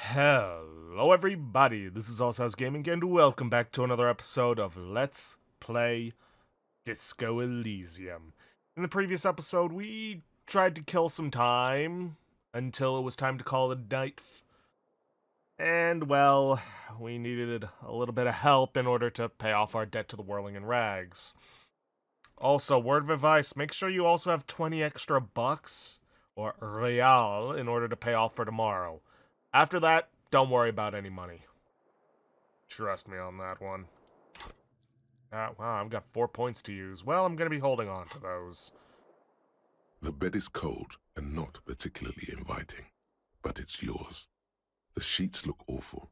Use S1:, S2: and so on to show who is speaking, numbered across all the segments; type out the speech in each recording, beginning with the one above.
S1: Hello everybody, this is Allshouse Gaming and welcome back to another episode of Let's Play Disco Elysium. In the previous episode, we tried to kill some time until it was time to call it a night. And, well, we needed a little bit of help in order to pay off our debt to the Whirling in Rags. Also, word of advice, make sure you also have 20 extra bucks, or real, in order to pay off for tomorrow. After that, don't worry about any money. Trust me on that one. Wow, I've got 4 points to use. Well, I'm going to be holding on to those.
S2: The bed is cold and not particularly inviting, but it's yours. The sheets look awful.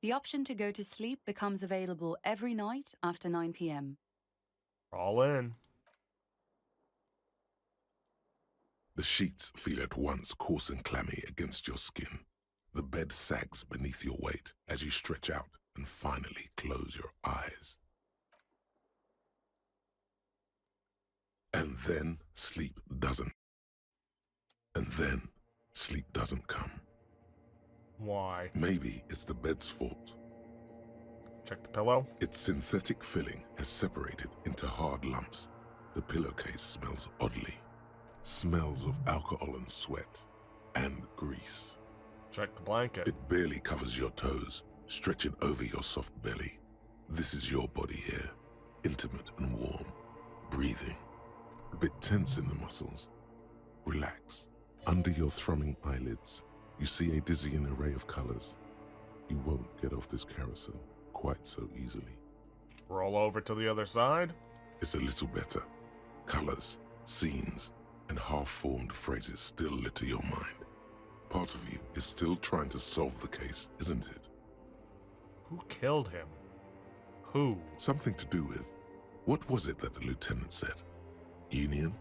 S3: The option to go to sleep becomes available every night after 9 p.m.
S1: All in.
S2: The sheets feel at once coarse and clammy against your skin. The bed sags beneath your weight as you stretch out and finally close your eyes. And then sleep doesn't. And then sleep doesn't come.
S1: Why?
S2: Maybe it's the bed's fault.
S1: Check the pillow.
S2: Its synthetic filling has separated into hard lumps. The pillowcase smells oddly. Smells of alcohol and sweat. And grease.
S1: Check the blanket.
S2: It barely covers your toes, stretching over your soft belly. This is your body here, intimate and warm, breathing. A bit tense in the muscles. Relax. Under your thrumming eyelids, you see a dizzying array of colors. You won't get off this carousel quite so easily.
S1: Roll over to the other side.
S2: It's a little better. Colors, scenes, and half-formed phrases still litter your mind. Part of you is still trying to solve the case, isn't it?
S1: Who killed him? Who?
S2: Something to do with, what was it that the lieutenant said? Union?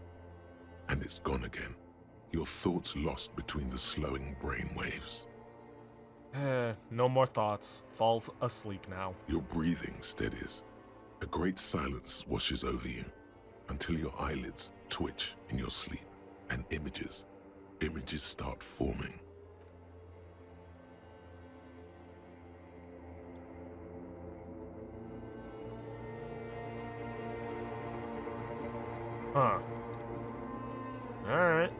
S2: And it's gone again. Your thoughts lost between the slowing brain waves.
S1: No more thoughts. Falls asleep now.
S2: Your breathing steadies. A great silence washes over you until your eyelids twitch in your sleep and images start forming.
S1: Huh. Alright.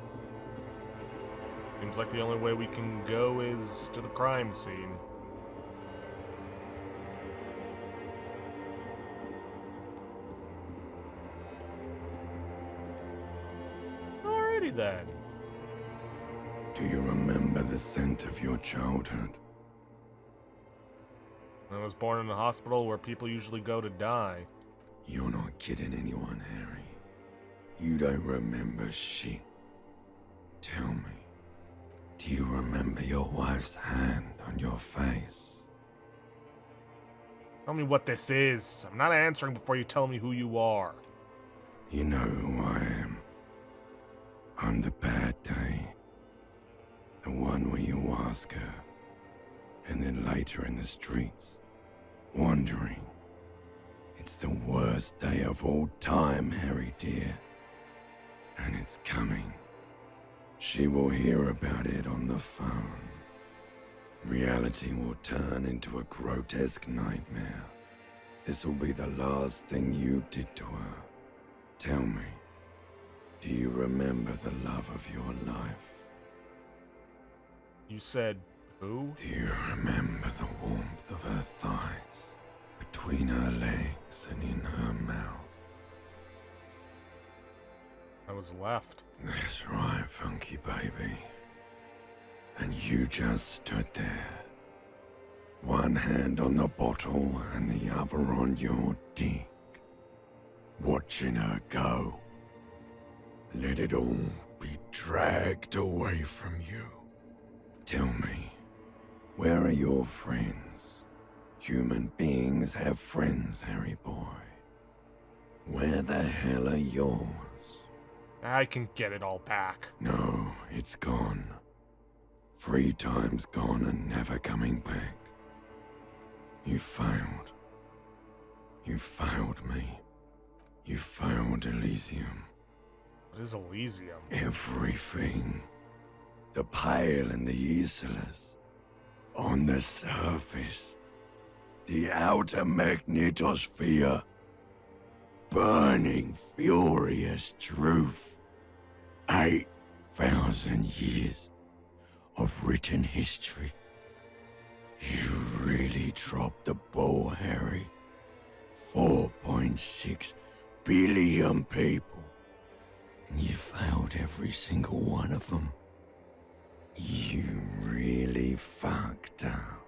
S1: Seems like the only way we can go is to the crime scene. Alrighty then.
S4: Do you remember the scent of your childhood?
S1: I was born in a hospital where people usually go to die.
S4: You're not kidding anyone, Harry. You don't remember shit. Tell me, do you remember your wife's hand on your face?
S1: Tell me what this is. I'm not answering before you tell me who you are.
S4: You know who I am. I'm the bad day. The one where you ask her, and then later in the streets, wandering. It's the worst day of all time, Harry dear. And it's coming. She will hear about it on the phone. Reality will turn into a grotesque nightmare. This will be the last thing you did to her. Tell me, do you remember the love of your life?
S1: You said who?
S4: Do you remember the warmth of her thighs, between her legs and in her mouth?
S1: I was left.
S4: That's right, funky baby. And you just stood there. One hand on the bottle and the other on your dick. Watching her go. Let it all be dragged away from you. Tell me, where are your friends? Human beings have friends, Harry boy. Where the hell are yours?
S1: I can get it all back.
S4: No, it's gone. 3 times gone and never coming back. You failed. You failed me. You failed Elysium.
S1: What is Elysium?
S4: Everything. The pale and the useless. On the surface, the outer magnetosphere, burning furious truth. 8,000 years of written history. You really dropped the ball, Harry. 4.6 billion people. And you failed every single one of them. You really fucked up.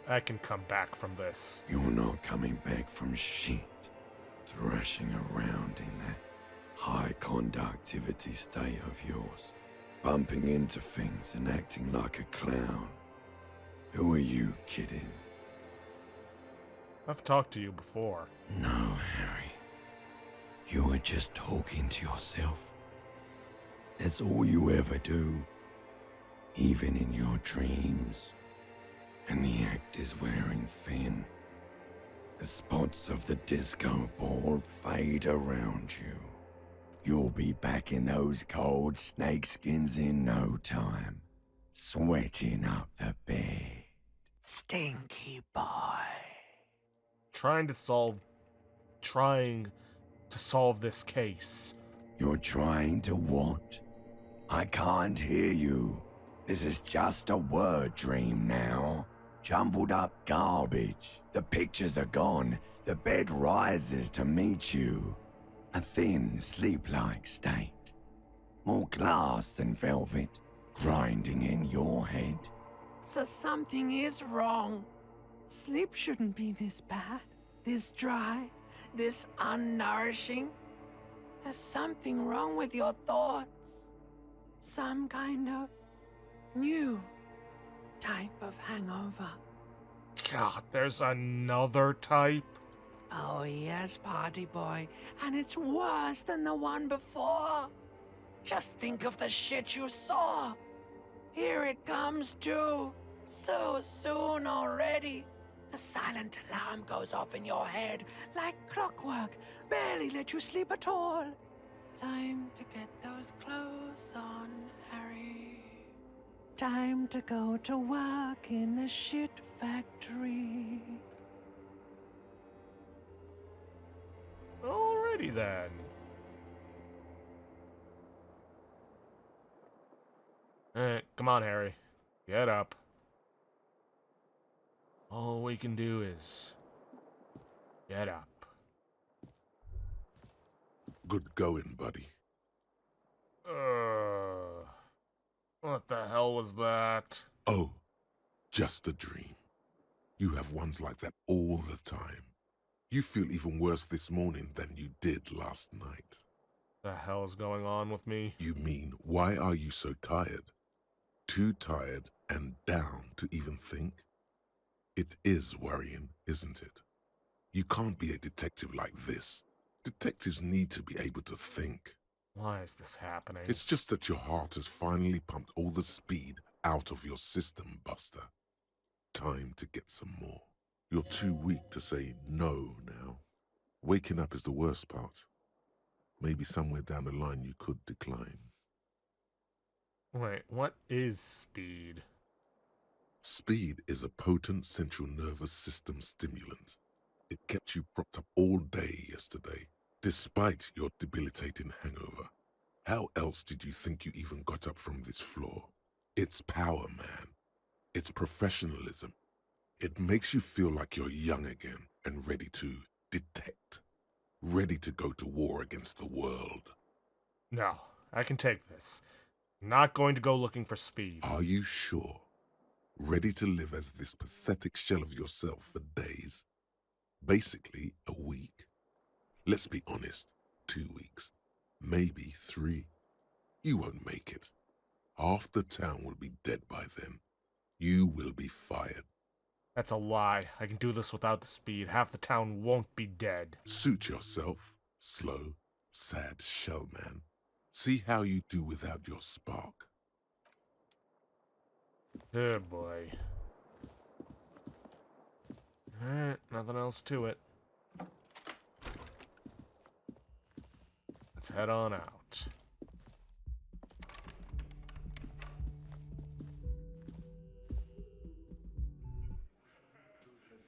S1: I can come back from this.
S4: You're not coming back from shit. Thrashing around in that high conductivity state of yours. Bumping into things and acting like a clown. Who are you kidding?
S1: I've talked to you before.
S4: No, Harry. You were just talking to yourself. That's all you ever do. Even in your dreams. And the act is wearing thin. The spots of the disco ball fade around you. You'll be back in those cold snakeskins in no time. Sweating up the bed. Stinky boy.
S1: Trying to solve this case.
S4: You're trying to what? I can't hear you. This is just a word dream now. Jumbled up garbage. The pictures are gone. The bed rises to meet you. A thin, sleep-like state. More glass than velvet, grinding in your head.
S5: So something is wrong. Sleep shouldn't be this bad, this dry, this unnourishing. There's something wrong with your thoughts. Some kind of new type of hangover.
S1: God, there's another type?
S5: Oh yes, party boy, and it's worse than the one before. Just think of the shit you saw. Here it comes too. So soon already. A silent alarm goes off in your head like clockwork. Barely let you sleep at all. Time to get those clothes on, Harry. Time to go to work in the shit factory.
S1: Alrighty then. Come on, Harry. Get up. All we can do is get up.
S2: Good going, buddy.
S1: What the hell was that?
S2: Oh, just a dream. You have ones like that all the time. You feel even worse this morning than you did last night.
S1: The hell's going on with me?
S2: You mean, why are you so tired? Too tired and down to even think? It is worrying, isn't it? You can't be a detective like this. Detectives need to be able to think.
S1: Why is this happening?
S2: It's just that your heart has finally pumped all the speed out of your system, Buster. Time to get some more. You're too weak to say no now. Waking up is the worst part. Maybe somewhere down the line you could decline.
S1: Wait, what is speed?
S2: Speed is a potent central nervous system stimulant. It kept you propped up all day yesterday, despite your debilitating hangover. How else did you think you even got up from this floor? It's power, man. It's professionalism. It makes you feel like you're young again and ready to detect. Ready to go to war against the world.
S1: No, I can take this. Not going to go looking for speed.
S2: Are you sure? Ready to live as this pathetic shell of yourself for days? Basically, a week? Let's be honest, 2 weeks. Maybe 3. You won't make it. Half the town will be dead by then. You will be fired.
S1: That's a lie. I can do this without the speed. Half the town won't be dead.
S2: Suit yourself, slow, sad shell man. See how you do without your spark.
S1: Oh boy. Alright, nothing else to it. Let's head on out.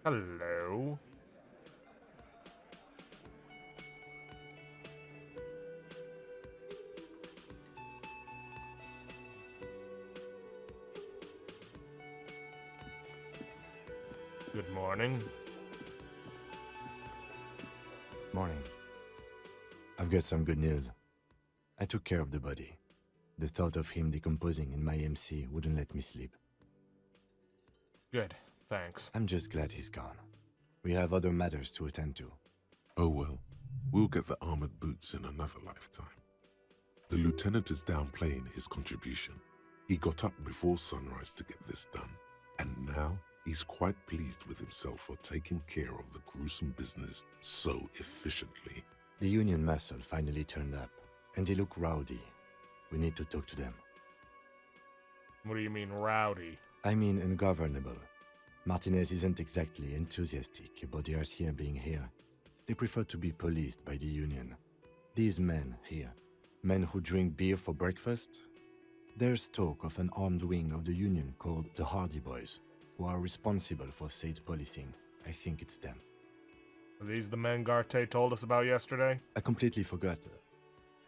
S1: Hello. Good morning.
S6: Morning. I've got some good news. I took care of the body. The thought of him decomposing in my MC wouldn't let me sleep.
S1: Good, thanks.
S6: I'm just glad he's gone. We have other matters to attend to.
S2: Oh well, we'll get the armored boots in another lifetime. The lieutenant is downplaying his contribution. He got up before sunrise to get this done, and now he's quite pleased with himself for taking care of the gruesome business so efficiently.
S6: The Union muscle finally turned up, and they look rowdy. We need to talk to them.
S1: What do you mean, rowdy?
S6: I mean ungovernable. Martinez isn't exactly enthusiastic about the RCM being here. They prefer to be policed by the Union. These men here, men who drink beer for breakfast, there's talk of an armed wing of the Union called the Hardie Boys, who are responsible for state policing. I think it's them.
S1: Are these the men Garte told us about yesterday?
S6: I completely forgot.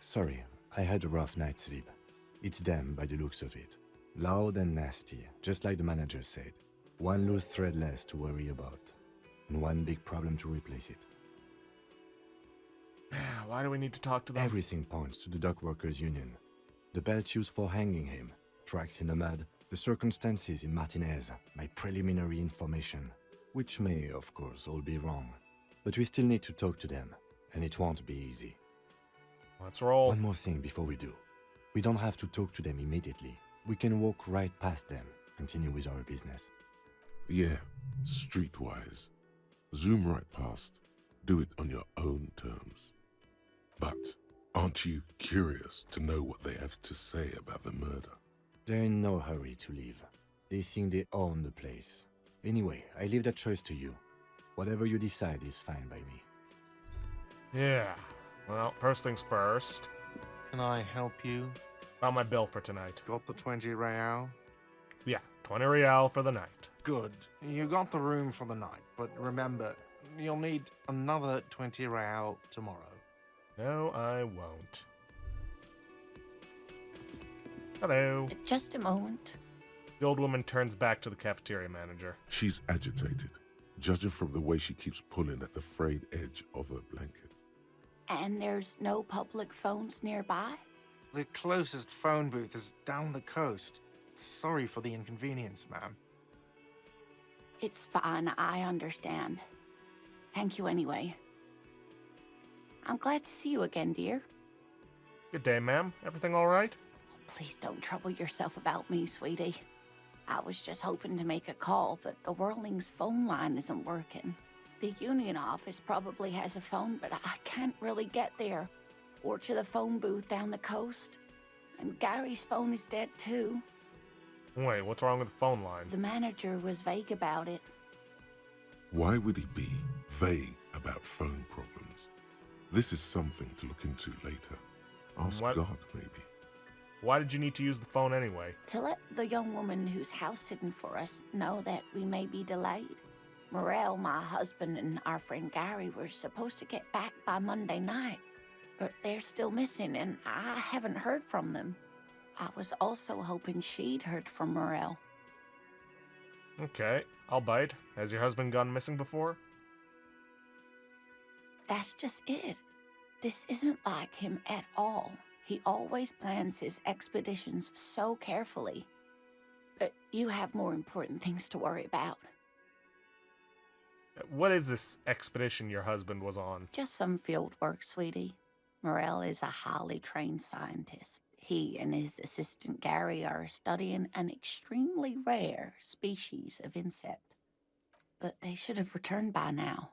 S6: Sorry, I had a rough night's sleep. It's them by the looks of it. Loud and nasty, just like the manager said. One loose thread less to worry about, and one big problem to replace it.
S1: Why do we need to talk to them?
S6: Everything points to the dock workers' union. The belt used for hanging him, tracks in the mud, the circumstances in Martinez, my preliminary information, which may, of course, all be wrong. But we still need to talk to them, and it won't be easy.
S1: Let's roll.
S6: One more thing before we do. We don't have to talk to them immediately. We can walk right past them, continue with our business.
S2: Yeah, streetwise. Zoom right past. Do it on your own terms. But aren't you curious to know what they have to say about the murder?
S6: They're in no hurry to leave. They think they own the place. Anyway, I leave that choice to you. Whatever you decide is fine by me.
S1: Yeah. Well, first things first.
S7: Can I help you?
S1: About my bill for tonight.
S7: Got the 20 real?
S1: Yeah, 20 real for the night.
S7: Good. You got the room for the night, but remember, you'll need another 20 real tomorrow.
S1: No, I won't. Hello.
S8: Just a moment.
S1: The old woman turns back to the cafeteria manager.
S2: She's agitated, judging from the way she keeps pulling at the frayed edge of her blanket.
S8: And there's no public phones nearby?
S7: The closest phone booth is down the coast. Sorry for the inconvenience, ma'am.
S8: It's fine, I understand. Thank you anyway. I'm glad to see you again, dear.
S1: Good day, ma'am. Everything all right?
S8: Please don't trouble yourself about me, sweetie. I was just hoping to make a call, but the Whirling's phone line isn't working. The Union office probably has a phone, but I can't really get there. Or to the phone booth down the coast. And Gary's phone is dead too.
S1: Wait, what's wrong with the phone line?
S8: The manager was vague about it.
S2: Why would he be vague about phone problems? This is something to look into later. Ask
S1: What?
S2: God, maybe.
S1: Why did you need to use the phone anyway?
S8: To let the young woman who's house-sitting for us know that we may be delayed. Morel, my husband, and our friend Gary were supposed to get back by Monday night, but they're still missing, and I haven't heard from them. I was also hoping she'd heard from Morel.
S1: Okay, I'll bite. Has your husband gone missing before?
S8: That's just it. This isn't like him at all. He always plans his expeditions so carefully. But you have more important things to worry about.
S1: What is this expedition your husband was on?
S8: Just some field work, sweetie. Morel is a highly trained scientist. He and his assistant Gary are studying an extremely rare species of insect. But they should have returned by now.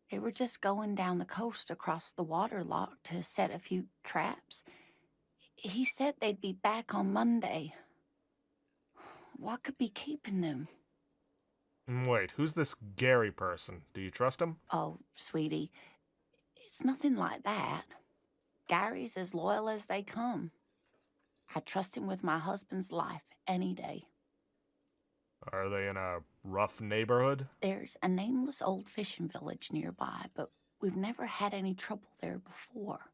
S8: They were just going down the coast across the water lock to set a few traps. He said they'd be back on Monday. What could be keeping them?
S1: Wait, who's this Gary person? Do you trust him?
S8: Oh, sweetie, it's nothing like that. Gary's as loyal as they come. I trust him with my husband's life any day.
S1: Are they in a rough neighborhood?
S8: There's a nameless old fishing village nearby, but we've never had any trouble there before.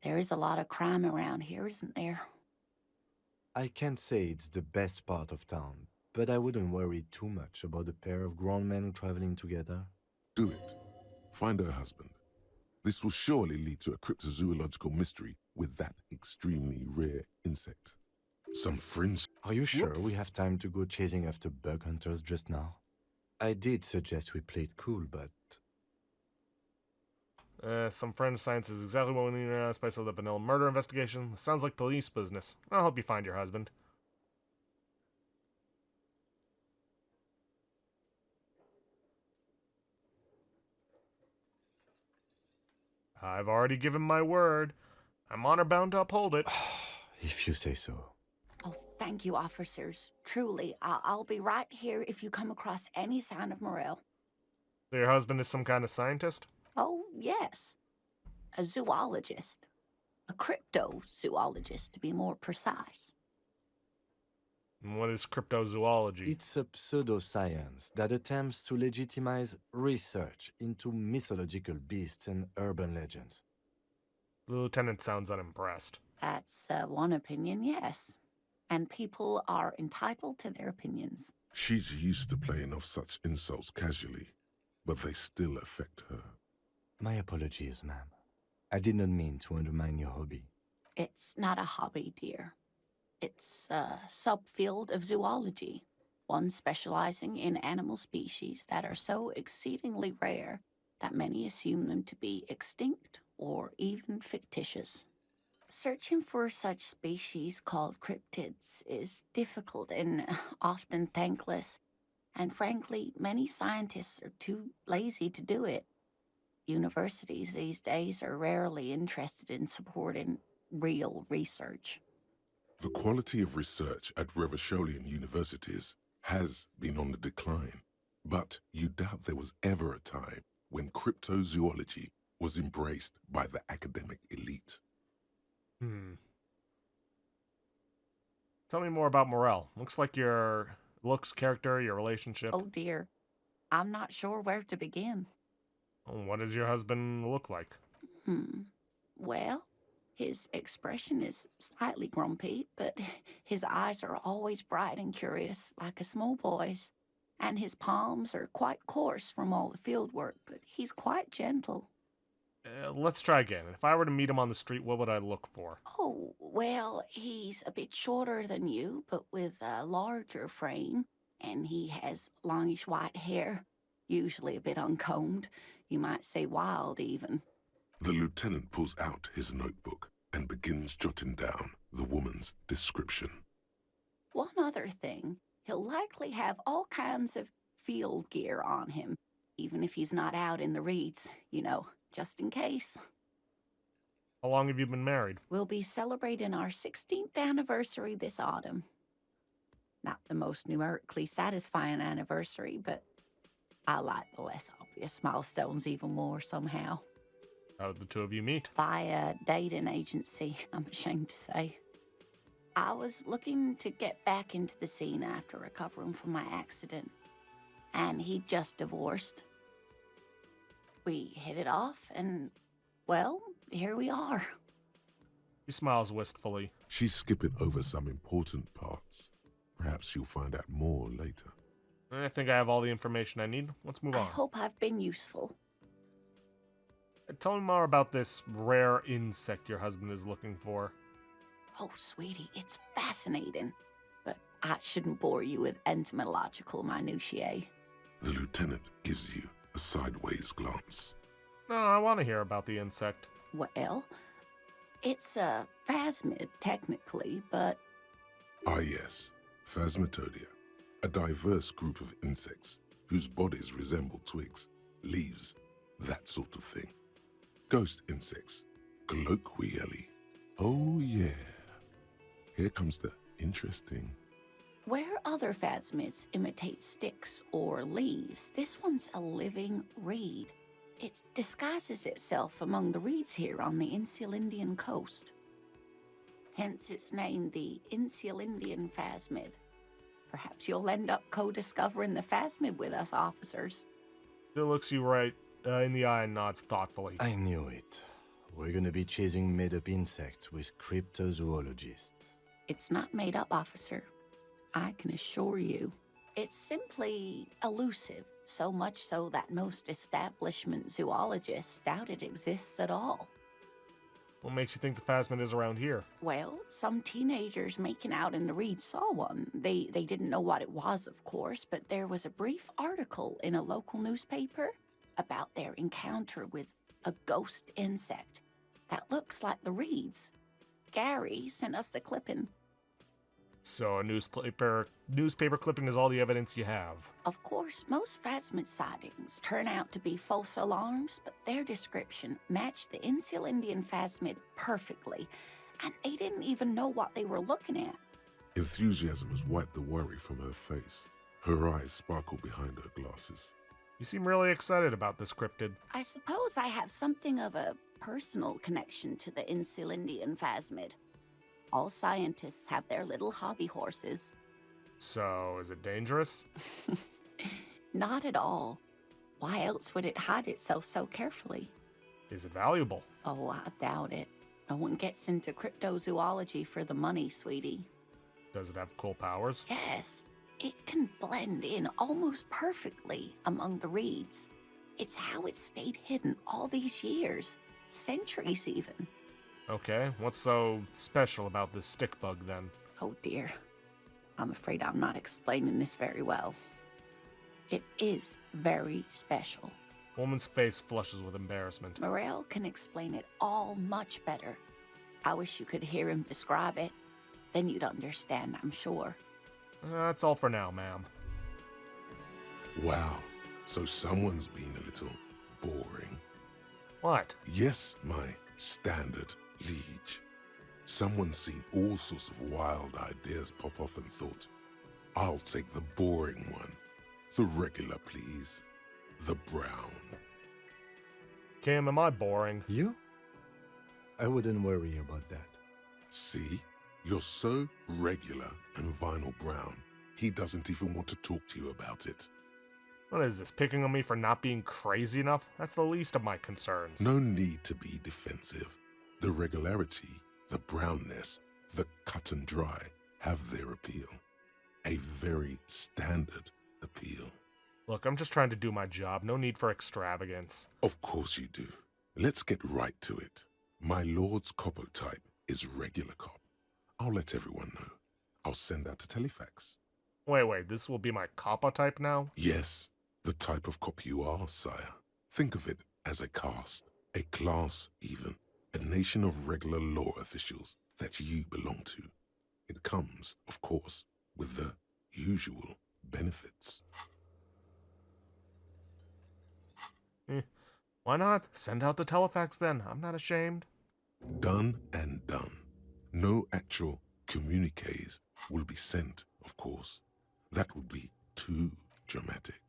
S8: There is a lot of crime around here, isn't there?
S6: I can't say it's the best part of town, but I wouldn't worry too much about a pair of grown men traveling together.
S2: Do it. Find her husband. This will surely lead to a cryptozoological mystery with that extremely rare insect. Some fringe.
S6: Are you sure we
S1: Whoops.
S6: have time to go chasing after bug hunters just now? I did suggest we play it cool, but
S1: Some French science is exactly what we need to spice up the vanilla murder investigation. Sounds like police business. I'll help you find your husband. I've already given my word. I'm honor bound to uphold it.
S6: if you say so.
S8: Oh, thank you, officers. Truly, I'll be right here if you come across any sign of Morel.
S1: So your husband is some kind of scientist?
S8: Oh, yes. A zoologist. A cryptozoologist, to be more precise.
S1: And what is cryptozoology?
S6: It's a pseudoscience that attempts to legitimize research into mythological beasts and urban legends.
S1: The lieutenant sounds unimpressed.
S8: That's one opinion, yes. And people are entitled to their opinions.
S2: She's used to playing off such insults casually, but they still affect her.
S6: My apologies, ma'am. I did not mean to undermine your hobby.
S8: It's not a hobby, dear. It's a subfield of zoology, one specializing in animal species that are so exceedingly rare that many assume them to be extinct or even fictitious. Searching for such species called cryptids is difficult and often thankless, and frankly, many scientists are too lazy to do it. Universities these days are rarely interested in supporting real research.
S2: The quality of research at Revacholian universities has been on the decline, but you doubt there was ever a time when cryptozoology was embraced by the academic elite.
S1: Tell me more about Morel. Looks like your looks, character, your relationship.
S8: Oh dear, I'm not sure where to begin.
S1: What does your husband look like?
S8: Well, his expression is slightly grumpy, but his eyes are always bright and curious, like a small boy's. And his palms are quite coarse from all the field work, but he's quite gentle.
S1: Let's try again. If I were to meet him on the street, what would I look for?
S8: Oh, well, he's a bit shorter than you, but with a larger frame, and he has longish white hair, usually a bit uncombed. You might say wild, even.
S2: The lieutenant pulls out his notebook and begins jotting down the woman's description.
S8: One other thing, he'll likely have all kinds of field gear on him, even if he's not out in the reeds, just in case.
S1: How long have you been married?
S8: We'll be celebrating our 16th anniversary this autumn. Not the most numerically satisfying anniversary, but I like the less obvious milestones even more somehow.
S1: How did the two of you meet?
S8: Via dating agency, I'm ashamed to say. I was looking to get back into the scene after recovering from my accident, and he'd just divorced. We hit it off, and, well, here we are.
S1: He smiles wistfully.
S2: She's skipping over some important parts. Perhaps you'll find out more later.
S1: I think I have all the information I need. Let's move
S8: I
S1: on.
S8: hope I've been useful.
S1: Tell me more about this rare insect your husband is looking for.
S8: Oh, sweetie, it's fascinating, but I shouldn't bore you with entomological minutiae.
S2: The lieutenant gives you a sideways glance.
S1: No, I want to hear about the insect.
S8: Well, it's a phasmid, technically, but
S2: Ah yes, Phasmatodea, a diverse group of insects whose bodies resemble twigs, leaves, that sort of thing. Ghost insects, colloquially. Oh yeah. Here comes the interesting.
S8: where other phasmids imitate sticks or leaves, this one's a living reed. It disguises itself among the reeds here on the Insular Indian coast. Hence its name, the Insular Indian phasmid. Perhaps you'll end up co-discovering the phasmid with us officers.
S1: It looks you right in the eye and nods thoughtfully.
S6: I knew it. We're gonna be chasing made-up insects with cryptozoologists.
S8: It's not made up, officer. I can assure you. It's simply elusive, so much so that most establishment zoologists doubt it exists at all.
S1: What makes you think the phasmid is around here?
S8: Well, some teenagers making out in the reeds saw one. They didn't know what it was, of course, but there was a brief article in a local newspaper about their encounter with a ghost insect that looks like the reeds. Gary sent us the clipping.
S1: So a newspaper clipping is all the evidence you have.
S8: Of course, most phasmid sightings turn out to be false alarms, but their description matched the Insular Indian phasmid perfectly, and they didn't even know what they were looking at.
S2: Enthusiasm has wiped the worry from her face. Her eyes sparkle behind her glasses.
S1: You seem really excited about this cryptid.
S8: I suppose I have something of a personal connection to the Insular Indian phasmid. All scientists have their little hobby horses.
S1: So, is it dangerous?
S8: Not at all. Why else would it hide itself so carefully?
S1: Is it valuable?
S8: Oh, I doubt it. No one gets into cryptozoology for the money, sweetie.
S1: Does it have cool powers?
S8: Yes, it can blend in almost perfectly among the reeds. It's how it stayed hidden all these years, centuries even.
S1: Okay, what's so special about this stick bug then?
S8: Oh dear, I'm afraid I'm not explaining this very well. It is very special.
S1: Woman's face flushes with embarrassment.
S8: Morel can explain it all much better. I wish you could hear him describe it. Then you'd understand, I'm sure.
S1: That's all for now, ma'am.
S2: Wow, so someone's been a little boring.
S1: What?
S2: Yes, my standard liege. Someone's seen all sorts of wild ideas pop off and thought, I'll take the boring one. The regular, please. The brown.
S1: Kim, am I boring?
S6: You? I wouldn't worry about that.
S2: See? You're so regular and vinyl brown, he doesn't even want to talk to you about it.
S1: What is this, picking on me for not being crazy enough? That's the least of my concerns.
S2: No need to be defensive. The regularity, the brownness, the cut and dry have their appeal. A very standard appeal.
S1: Look, I'm just trying to do my job. No need for extravagance.
S2: Of course you do. Let's get right to it. My lord's copotype is regular cop. I'll let everyone know. I'll send out a telefax.
S1: Wait, this will be my kappa type now?
S2: Yes, the type of cop you are, sire. Think of it as a caste, a class even, a nation of regular law officials that you belong to. It comes, of course, with the usual benefits.
S1: Why not? Send out the telefax then. I'm not ashamed.
S2: Done and done. No actual communiques will be sent, of course. That would be too dramatic.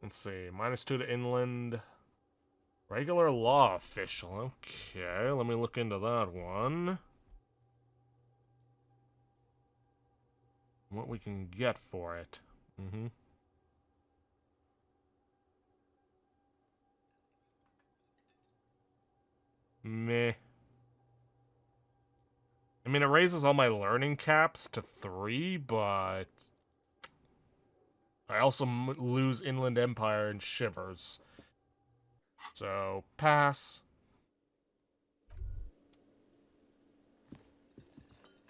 S1: Let's see. -2 to inland. Regular law official. Okay, let me look into that one. What we can get for it. Meh. I mean, it raises all my learning caps to 3, but I also lose Inland Empire and Shivers. So, pass.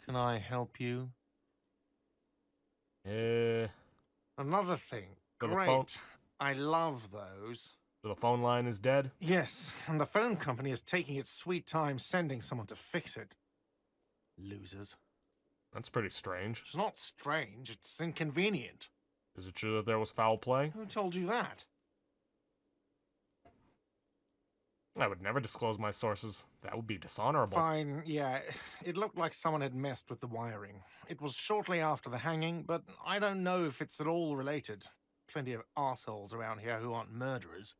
S7: Can I help you?
S1: The
S7: Another thing.
S1: Got a
S7: Great.
S1: phone?
S7: I love those.
S1: phone line is dead.
S7: Yes, and the phone company is taking its sweet time sending someone to fix it. Losers.
S1: That's pretty strange.
S7: It's not strange, it's inconvenient.
S1: Is it true that there was foul play?
S7: Who told you that?
S1: I would never disclose my sources. That would be dishonorable.
S7: Fine, yeah. It looked like someone had messed with the wiring. It was shortly after the hanging, but I don't know if it's at all related. Plenty of assholes around here who aren't murderers.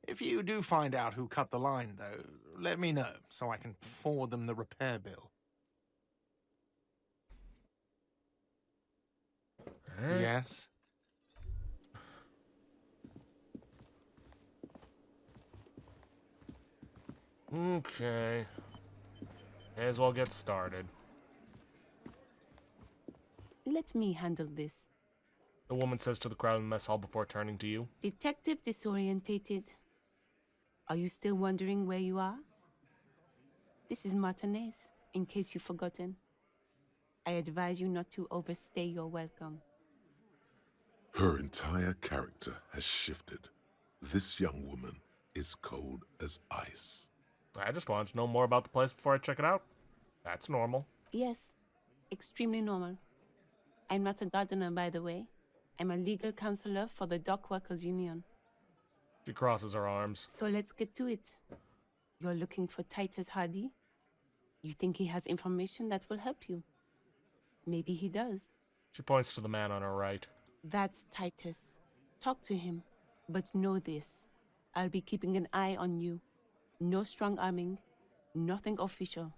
S7: If you do find out who cut the line, though, let me know so I can forward them the repair bill.
S1: Alright.
S7: Yes?
S1: Okay. May as well get started.
S9: Let me handle this.
S1: The woman says to the crowd in the mess hall before turning to you.
S9: Detective disorientated. Are you still wondering where you are? This is Martinez, in case you've forgotten. I advise you not to overstay your welcome.
S2: Her entire character has shifted. This young woman is cold as ice.
S1: I just wanted to know more about the place before I check it out. That's normal.
S9: Yes, extremely normal. I'm not a gardener, by the way. I'm a legal counselor for the Dock Workers Union.
S1: She crosses her arms.
S9: So let's get to it. You're looking for Titus Hardie? You think he has information that will help you? Maybe he does.
S1: She points to the man on her right.
S9: That's Titus. Talk to him. But know this. I'll be keeping an eye on you. No strong arming. Nothing official.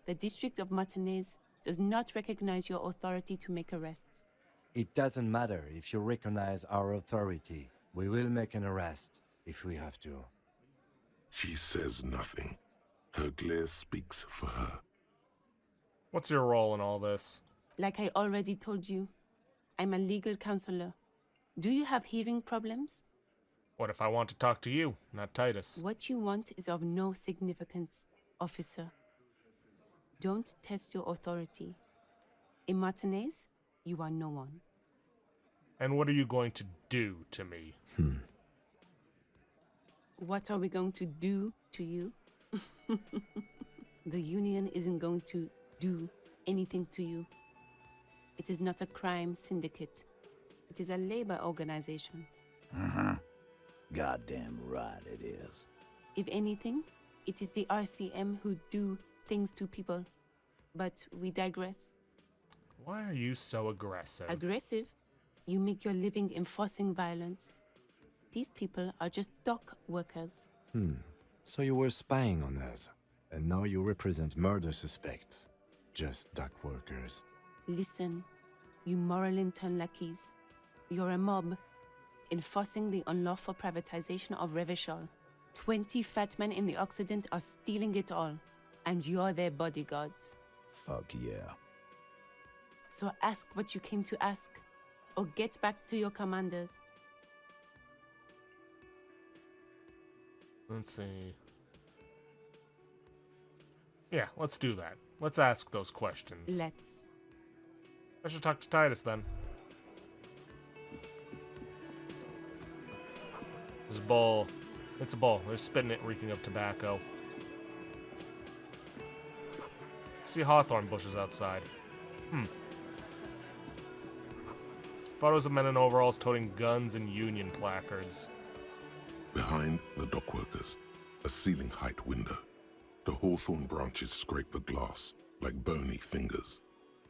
S9: The District of Martinez does not recognize your authority to make arrests.
S6: It doesn't matter if you recognize our authority. We will make an arrest if we have to.
S2: She says nothing. Her glare speaks for her.
S1: What's your role in all this?
S9: Like I already told you, I'm a legal counselor. Do you have hearing problems?
S1: What if I want to talk to you, not Titus?
S9: What you want is of no significance, officer. Don't test your authority. In Martinez, you are no one.
S1: And what are you going to do to me?
S9: What are we going to do to you? The union isn't going to do anything to you. It is not a crime syndicate. It is a labor organization.
S10: Goddamn right it is.
S9: If anything, it is the RCM who do things to people. But we digress.
S1: Why are you so aggressive?
S9: Aggressive? You make your living enforcing violence. These people are just dock workers.
S6: So you were spying on us, and now you represent murder suspects. Just dock workers.
S9: Listen, you moral intern lackeys. You're a mob, enforcing the unlawful privatization of Revachol. 20 fat men in the Occident are stealing it all, and you're their bodyguards.
S10: Fuck yeah.
S9: So ask what you came to ask, or get back to your commanders.
S1: Let's see. Yeah, let's do that. Let's ask those questions.
S9: Let's.
S1: I should talk to Titus then. There's a bowl. It's a bowl. They're spitting it, reeking of tobacco. See hawthorn bushes outside. Photos of men in overalls toting guns and union placards.
S2: Behind the dockworkers, a ceiling-height window. The hawthorn branches scrape the glass like bony fingers.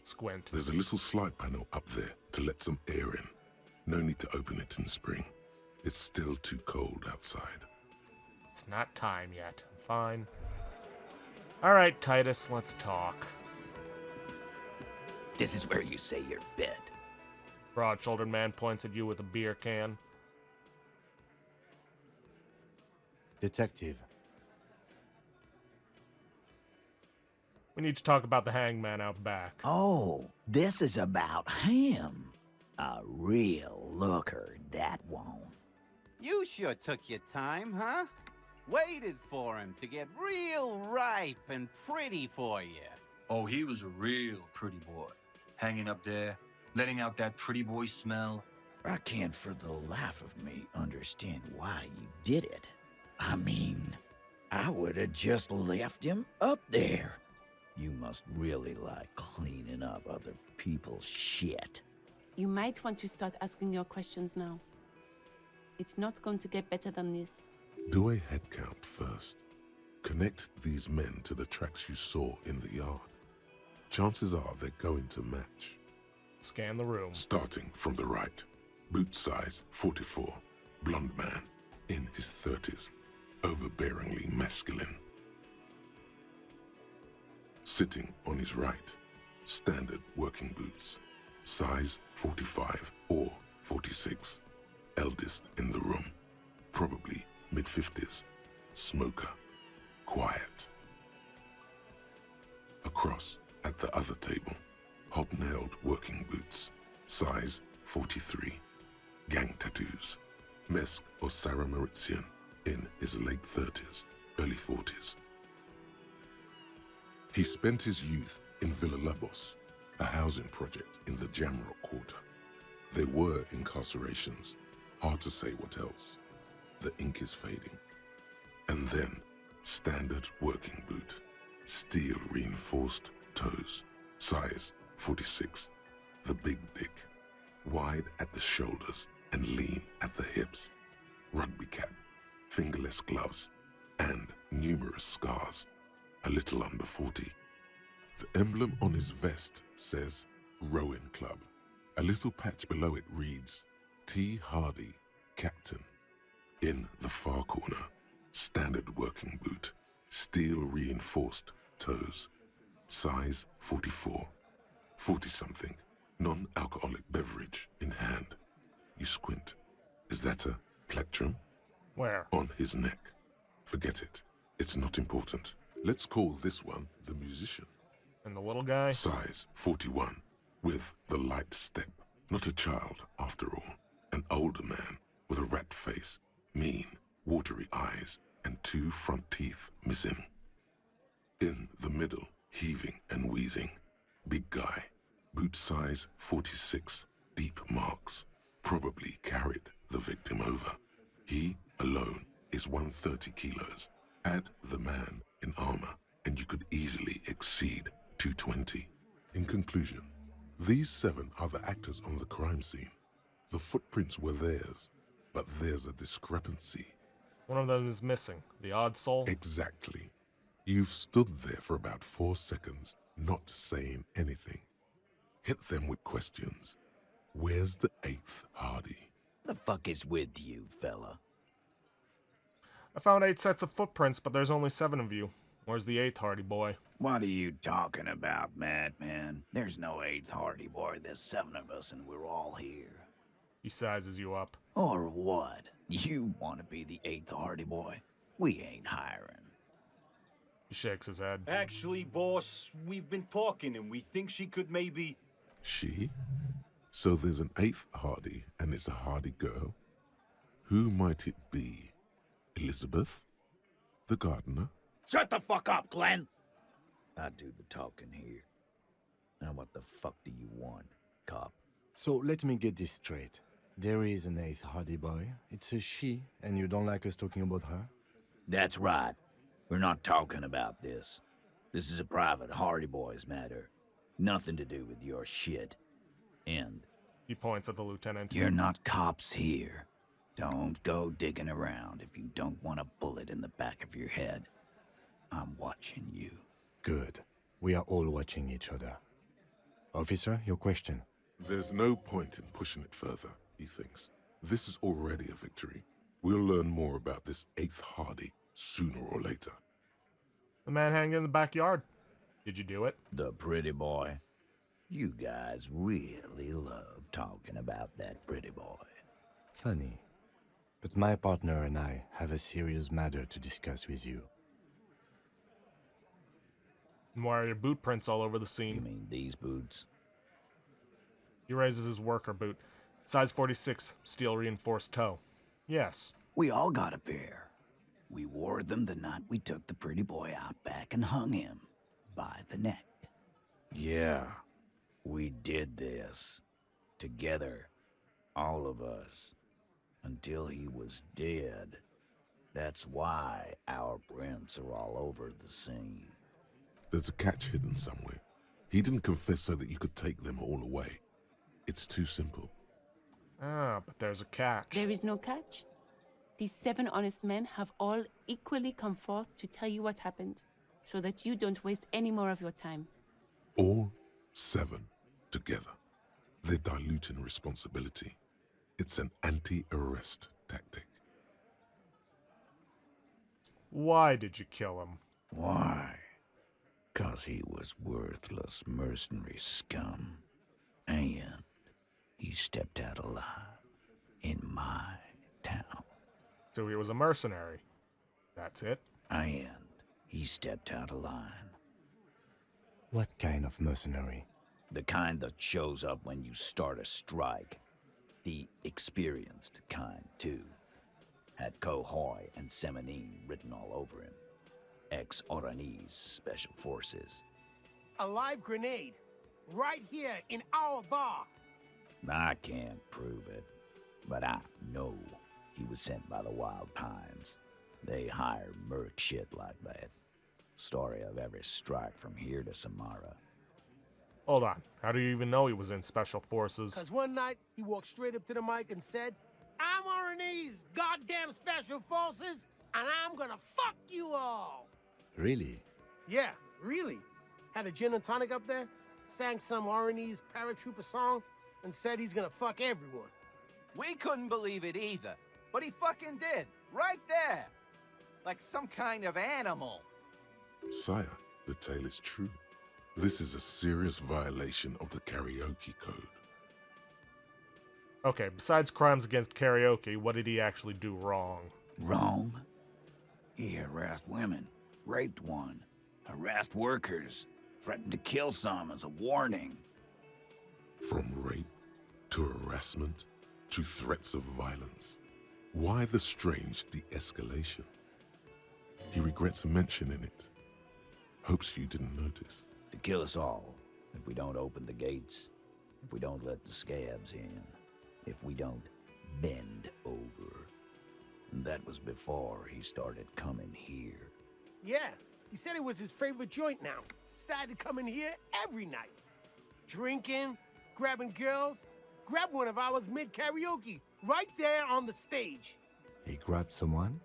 S1: Squint.
S2: There's a little slide panel up there to let some air in. No need to open it in spring. It's still too cold outside.
S1: It's not time yet. Fine. Alright, Titus, let's talk.
S10: This is where you say your bit.
S1: Broad-shouldered man points at you with a beer can.
S6: Detective,
S1: We need to talk about the hangman out back.
S10: Oh, this is about him. A real looker, that one.
S11: You sure took your time, huh? Waited for him to get real ripe and pretty for you.
S12: Oh, he was a real pretty boy. Hanging up there, letting out that pretty boy smell.
S10: I can't for the life of me understand why you did it. I mean, I would have just left him up there. You must really like cleaning up other people's shit.
S9: You might want to start asking your questions now. It's not going to get better than this.
S2: Do a head count first. Connect these men to the tracks you saw in the yard. Chances are they're going to match.
S1: Scan the room.
S2: Starting from the right. Boot size 44. Blonde man. In his 30s. overbearingly masculine. Sitting on his right, standard working boots, size 45 or 46, eldest in the room, probably mid-50s, smoker, quiet. Across, at the other table, hobnailed working boots, size 43, gang tattoos, Mesk or Sarah Mauritian, in his late 30s, early 40s. He spent his youth in Villa Labos, a housing project in the Jamrock Quarter. There were incarcerations, hard to say what else. The ink is fading. And then, standard working boot, steel reinforced toes, size 46, the big dick, wide at the shoulders and lean at the hips, rugby cap, fingerless gloves, and numerous scars, a little under 40. The emblem on his vest says Rowing Club. A little patch below it reads T. Hardie, Captain. In the far corner, standard working boot, steel reinforced toes, size 44, 40-something, non-alcoholic beverage in hand. You squint. Is that a plectrum?
S1: Where?
S2: On his neck. Forget it. It's not important. Let's call this one the musician.
S1: And the little guy?
S2: Size 41, with the light step. Not a child, after all. An older man with a rat face, mean, watery eyes, and 2 front teeth missing. In the middle, heaving and wheezing. Big guy. Boot size 46, deep marks. Probably carried the victim over. He, alone, is 130 kilos. Add the man in armor, and you could easily exceed 220. In conclusion, these 7 are the actors on the crime scene. The footprints were theirs, but there's a discrepancy.
S1: One of them is missing. The odd soul?
S2: Exactly. You've stood there for about 4 seconds, not saying anything. Hit them with questions. Where's the 8th Hardie?
S10: The fuck is with you, fella?
S1: I found 8 sets of footprints, but there's only 7 of you. Where's the 8th Hardie boy?
S10: What are you talking about, madman? There's no 8th Hardie boy. There's 7 of us and we're all here.
S1: He sizes you up.
S10: Or what? You want to be the 8th Hardie boy? We ain't hiring.
S1: He shakes his head.
S13: Actually, boss, we've been talking and we think she could maybe...
S2: She? So there's an 8th Hardie, and it's a Hardie girl? Who might it be? Elizabeth? The gardener?
S10: Shut the fuck up, Glenn! I do the talking here. Now what the fuck do you want, cop?
S6: So let me get this straight. There is an 8th Hardie boy. It's a she, and you don't like us talking about her?
S10: That's right. We're not talking about this. This is a private Hardie boys matter. Nothing to do with your shit. End.
S1: He points at the lieutenant.
S10: You're not cops here. Don't go digging around if you don't want a bullet in the back of your head. I'm watching you.
S6: Good. We are all watching each other. Officer, your question.
S2: There's no point in pushing it further, he thinks. This is already a victory. We'll learn more about this 8th Hardie sooner or later.
S1: The man hanging in the backyard. Did you do it?
S10: The pretty boy. You guys really love talking about that pretty boy.
S6: Funny. But my partner and I have a serious matter to discuss with you.
S1: And why are your boot prints all over the
S10: You
S1: scene?
S10: mean these boots?
S1: He raises his worker boot. Size 46, steel reinforced toe. Yes.
S10: We all got a pair. We wore them the night we took the pretty boy out back and hung him by the neck. Yeah, we did this. Together. All of us. Until he was dead. That's why our prints are all over the scene.
S2: There's a catch hidden somewhere. He didn't confess so that you could take them all away. It's too simple.
S1: Ah, but there's a catch.
S9: There is no catch. These 7 honest men have all equally come forth to tell you what happened, so that you don't waste any more of your time.
S2: All 7 together. They're diluting responsibility. It's an anti-arrest tactic.
S1: Why did you kill him?
S10: Why? 'Cause he was worthless mercenary scum. And he stepped out alive in my town.
S1: So he was a mercenary. That's it?
S10: And he stepped out of line.
S6: What kind of mercenary?
S10: The kind that shows up when you start a strike. The experienced kind, too. Had Kohoi and Semenine written all over him. Ex-Oranese Special Forces.
S14: A live grenade. Right here in our bar.
S10: I can't prove it, but I know he was sent by the Wild Pines. They hire merc shit like that. Story of every strike from here to Samara.
S1: Hold on. How do you even know he was in Special Forces?
S14: Because one night, he walked straight up to the mic and said, I'm RNE's goddamn Special Forces, and I'm gonna fuck you all.
S6: Really?
S14: Yeah, really. Had a gin and tonic up there, sang some RNE's paratrooper song, and said he's gonna fuck everyone.
S11: We couldn't believe it either, but he fucking did. Right there. Like some kind of animal.
S2: Sire, the tale is true. This is a serious violation of the karaoke code.
S1: Okay, besides crimes against karaoke, what did he actually do wrong?
S10: Wrong? He harassed women, raped one, harassed workers, threatened to kill some as a warning.
S2: From rape to harassment to threats of violence. Why the strange de-escalation? He regrets mentioning it. Hopes you didn't notice.
S10: To kill us all, if we don't open the gates, if we don't let the scabs in, if we don't bend over. And that was before he started coming here.
S14: Yeah, he said it was his favorite joint now. Started coming here every night. Drinking, grabbing girls. Grabbed one of ours mid-karaoke, right there on the stage.
S6: He grabbed someone?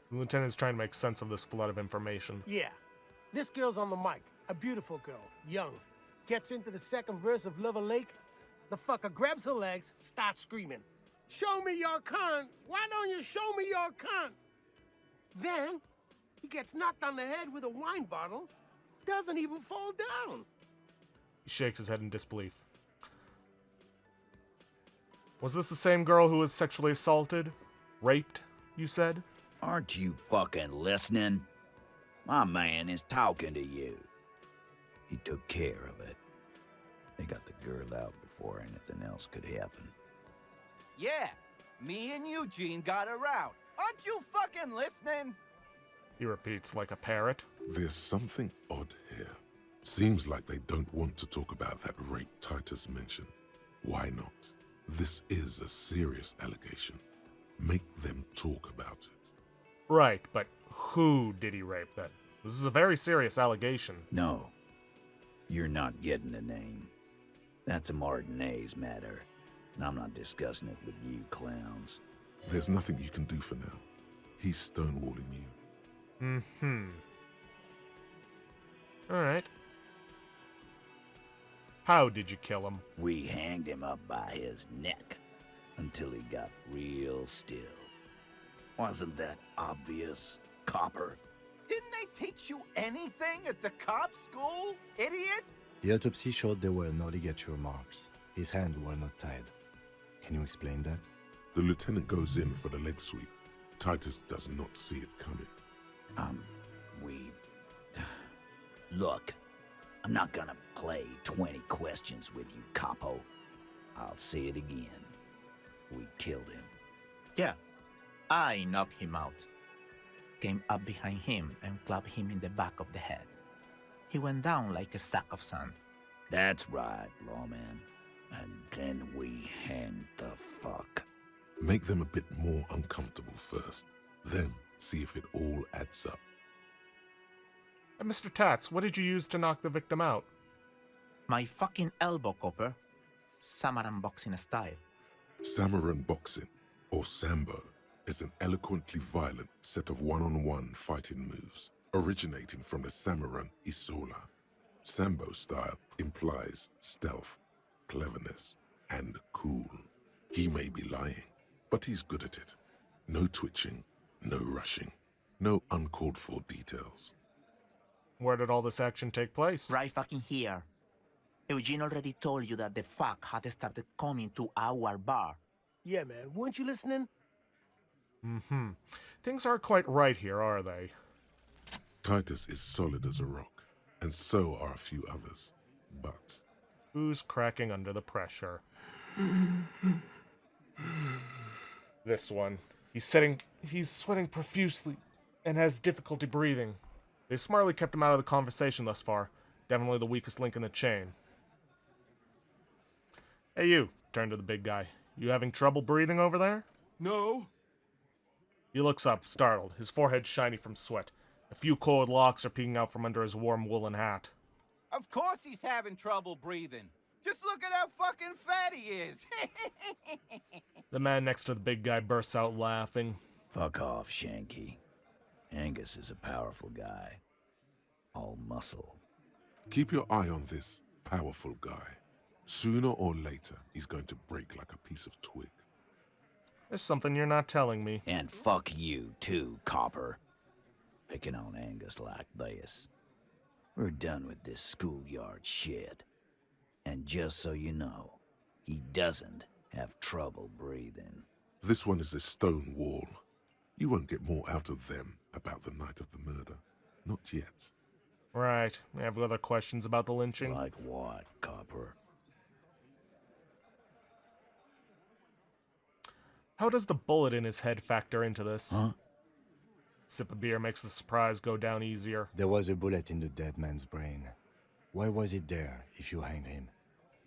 S1: The lieutenant's trying to make sense of this flood of information.
S14: Yeah. This girl's on the mic. A beautiful girl. Young. Gets into the second verse of Lover Lake. The fucker grabs her legs, starts screaming. Show me your cunt! Why don't you show me your cunt? Then, he gets knocked on the head with a wine bottle. Doesn't even fall down.
S1: He shakes his head in disbelief. Was this the same girl who was sexually assaulted? Raped, you said?
S10: Aren't you fucking listening? My man is talking to you. He took care of it. They got the girl out before anything else could happen.
S11: Yeah, me and Eugene got her out. Aren't you fucking listening?
S1: He repeats like a parrot.
S2: There's something odd here. Seems like they don't want to talk about that rape Titus mentioned. Why not? This is a serious allegation. Make them talk about it.
S1: Right, but who did he rape then? This is a very serious allegation.
S10: No, you're not getting the name. That's a Martinez matter, and I'm not discussing it with you clowns.
S2: There's nothing you can do for now. He's stonewalling you.
S1: Alright. How did you kill him?
S10: We hanged him up by his neck until he got real still. Wasn't that obvious, copper?
S11: Didn't they teach you anything at the cop school, idiot?
S6: The autopsy showed there were no ligature marks. His hands were not tied. Can you explain that?
S2: The lieutenant goes in for the leg sweep. Titus does not see it coming.
S10: Look, I'm not gonna play 20 questions with you, capo. I'll say it again. We killed him.
S15: Yeah, I knocked him out. Came up behind him and clapped him in the back of the head. He went down like a sack of sand.
S10: That's right, lawman. And then we hanged the fuck.
S2: Make them a bit more uncomfortable first. Then see if it all adds up.
S1: And Mr. Tats, what did you use to knock the victim out?
S15: My fucking elbow, copper. Samaran boxing style.
S2: Samaran boxing, or Sambo, is an eloquently violent set of one-on-one fighting moves, originating from the Samaran Isola. Sambo style implies stealth, cleverness, and cool. He may be lying, but he's good at it. No twitching, no rushing. No uncalled for details.
S1: Where did all this action take place?
S15: Right fucking here. Eugene already told you that the fuck had started coming to our bar.
S14: Yeah, man. Weren't you listening?
S1: Mm-hmm. Things aren't quite right here, are they?
S2: Titus is solid as a rock, and so are a few others. But
S1: who's cracking under the pressure? This one. He's sweating profusely and has difficulty breathing. They've smartly kept him out of the conversation thus far. Definitely the weakest link in the chain. Hey you, turn to the big guy. You having trouble breathing over there?
S13: No.
S1: He looks up, startled, his forehead shiny from sweat. A few coiled locks are peeking out from under his warm woolen hat.
S11: Of course he's having trouble breathing. Just look at how fucking fat he is.
S1: The man next to the big guy bursts out laughing.
S10: Fuck off, Shanky. Angus is a powerful guy. All muscle.
S2: keep your eye on this powerful guy. Sooner or later, he's going to break like a piece of twig.
S1: There's something you're not telling me.
S10: And fuck you, too, Copper. Picking on Angus like this. We're done with this schoolyard shit. And just so you know, he doesn't have trouble breathing.
S2: This one is a stone wall. You won't get more out of them about the night of the murder. Not yet.
S1: Right. We have other questions about the lynching?
S10: Like what, Copper?
S1: How does the bullet in his head factor into this?
S10: Huh?
S1: Sip of beer makes the surprise go down easier.
S6: There was a bullet in the dead man's brain. Why was it there if you hanged him?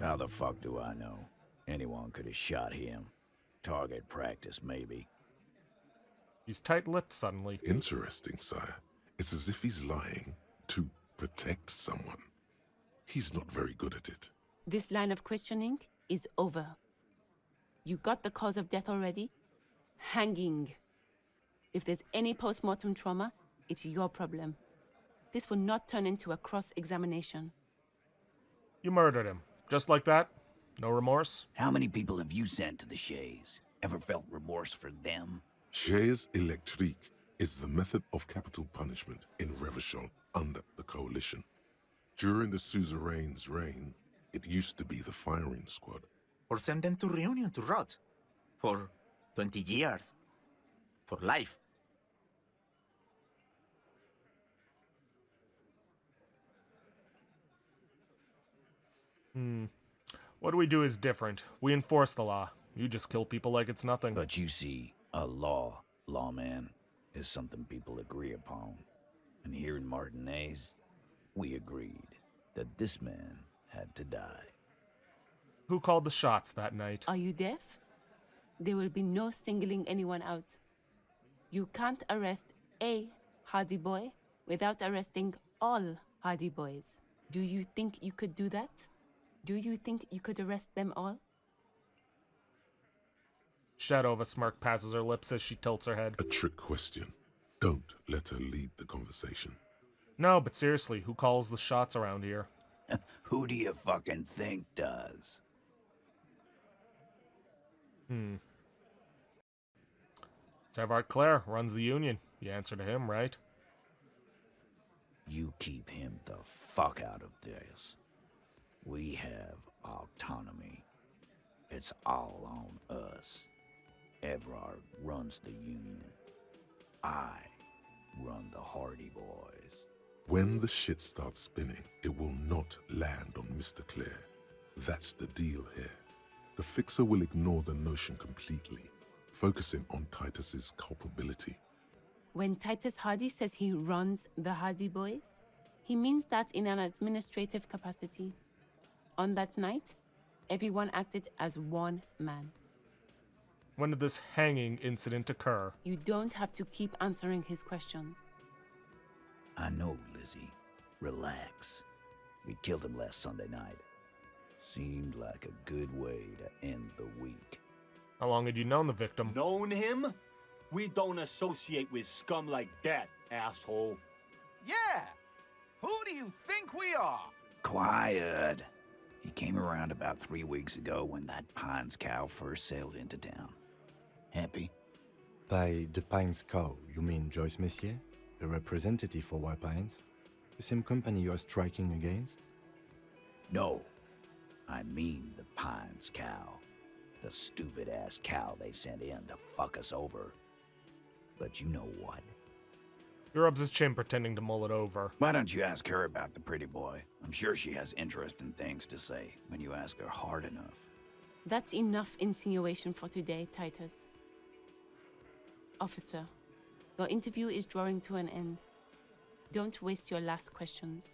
S10: How the fuck do I know? Anyone could have shot him. Target practice, maybe.
S1: He's tight-lipped suddenly.
S2: Interesting, sire. It's as if he's lying to protect someone. He's not very good at it.
S9: This line of questioning is over. You got the cause of death already? Hanging. If there's any post-mortem trauma, it's your problem. This will not turn into a cross-examination.
S1: You murdered him. Just like that? No remorse?
S10: How many people have you sent to the Shays? Ever felt remorse for them?
S2: Chaise électrique is the method of capital punishment in Revachol under the Coalition. During the suzerain's reign, it used to be the firing squad.
S15: Or send them to Reunion to rot. For 20 years. For life.
S1: What we do is different. We enforce the law. You just kill people like it's nothing.
S10: But you see, a lawman, is something people agree upon. And here in Martinez, we agreed that this man had to die.
S1: Who called the shots that night?
S9: Are you deaf? There will be no singling anyone out. You can't arrest a Hardie boy without arresting all Hardie boys. Do you think you could do that? Do you think you could arrest them all?
S1: Shadow of a smirk passes her lips as she tilts her head.
S2: A trick question. Don't let her lead the conversation.
S1: No, but seriously, who calls the shots around here?
S10: Who do you fucking think does?
S1: Servart Claire runs the Union. You answer to him, right?
S10: You keep him the fuck out of this. We have autonomy. It's all on us. Evrard runs the Union. I run the Hardie boys.
S2: When the shit starts spinning, it will not land on Mr. Clare. That's the deal here. The Fixer will ignore the notion completely, focusing on Titus's culpability.
S9: When Titus Hardie says he runs the Hardie boys, he means that in an administrative capacity. On that night, everyone acted as one man.
S1: When did this hanging incident occur?
S9: You don't have to keep answering his questions.
S10: I know, Lizzie. Relax. We killed him last Sunday night. Seemed like a good way to end the week.
S1: How long had you known the victim?
S13: Known him? We don't associate with scum like that, asshole.
S11: Yeah! Who do you think we are?
S10: Quiet. He came around about 3 weeks ago when that Pines cow first sailed into town. Happy?
S6: By the Pines Cow, you mean Joyce Messier, the representative for White Pines? The same company you are striking against?
S10: No, I mean the Pines cow. The stupid-ass cow they sent in to fuck us over. But you know what?
S1: He rubs his chin, pretending to mull it over.
S16: Why don't you ask her about the pretty boy? I'm sure she has interesting things to say when you ask her hard enough.
S9: That's enough insinuation for today, Titus. Officer, your interview is drawing to an end. Don't waste your last questions.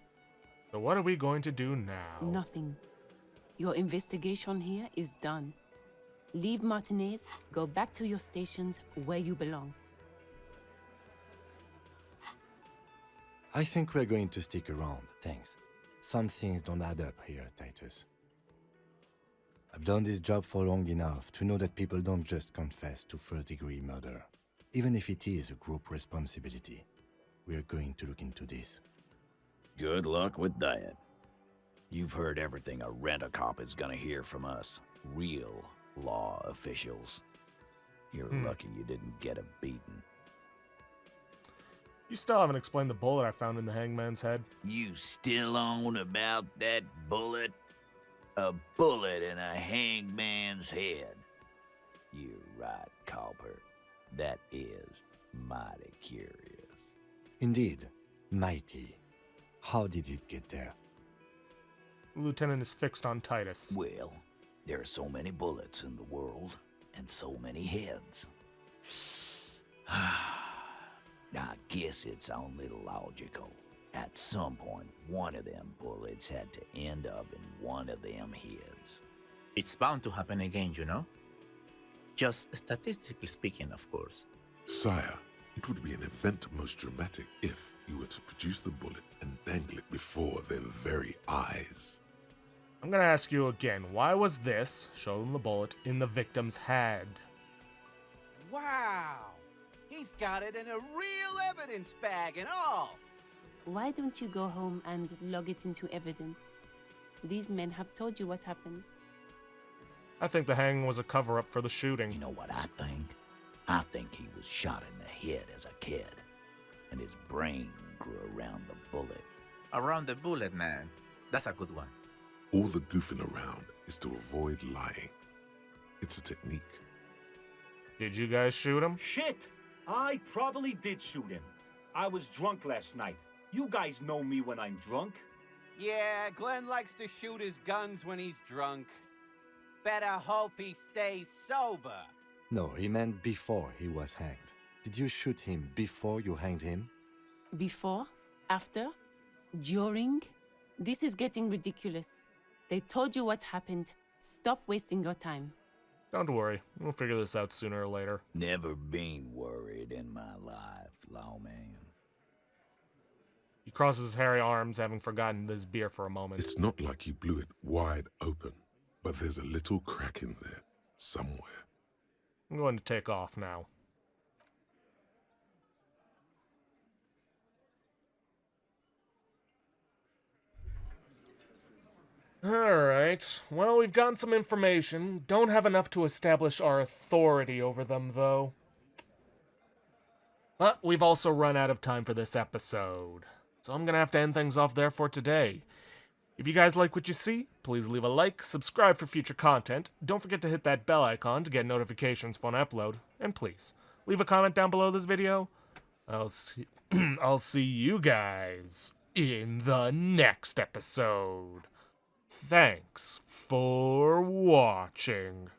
S1: So what are we going to do now?
S9: Nothing. Your investigation here is done. Leave Martinez, go back to your stations where you belong.
S6: I think we're going to stick around, thanks. Some things don't add up here, Titus. I've done this job for long enough to know that people don't just confess to first-degree murder. Even if it is a group responsibility, we're going to look into this.
S10: Good luck with that. You've heard everything a rent-a-cop is gonna hear from us. Real law officials. You're lucky you didn't get a beating.
S1: You still haven't explained the bullet I found in the hangman's head.
S10: You still on about that bullet? A bullet in a hangman's head. You're right, Copper. That is mighty curious.
S6: Indeed, mighty. How did it get there?
S1: The lieutenant is fixed on Titus.
S10: Well, there are so many bullets in the world, and so many heads. I guess it's only logical. At some point, one of them bullets had to end up in one of them heads.
S15: It's bound to happen again, you know? Just statistically speaking, of course.
S2: Sire, it would be an event most dramatic if you were to produce the bullet and dangle it before their very eyes.
S1: I'm gonna ask you again, why was this, show them the bullet, in the victim's head?
S11: Wow! He's got it in a real evidence bag and all!
S9: Why don't you go home and log it into evidence? These men have told you what happened.
S1: I think the hanging was a cover-up for the shooting.
S10: You know what I think? I think he was shot in the head as a kid, and his brain grew around the bullet.
S15: Around the bullet, man. That's a good one.
S2: All the goofing around is to avoid lying. It's a technique.
S1: Did you guys shoot him?
S13: Shit! I probably did shoot him. I was drunk last night. You guys know me when I'm drunk.
S11: Yeah, Glenn likes to shoot his guns when he's drunk. Better hope he stays sober.
S6: No, he meant before he was hanged. Did you shoot him before you hanged him?
S9: Before? After? During? This is getting ridiculous. They told you what happened. Stop wasting your time.
S1: Don't worry, we'll figure this out sooner or later.
S10: Never been worried in my life, lawman.
S1: He crosses his hairy arms, having forgotten his beer for a moment.
S2: It's not like you blew it wide open, but there's a little crack in there, somewhere.
S1: I'm going to take off now. Alright, well, we've gotten some information. Don't have enough to establish our authority over them, though. But we've also run out of time for this episode. So I'm gonna have to end things off there for today. If you guys like what you see, please leave a like, subscribe for future content, don't forget to hit that bell icon to get notifications when I upload, and please, leave a comment down below this video. I'll see you guys in the next episode. Thanks for watching.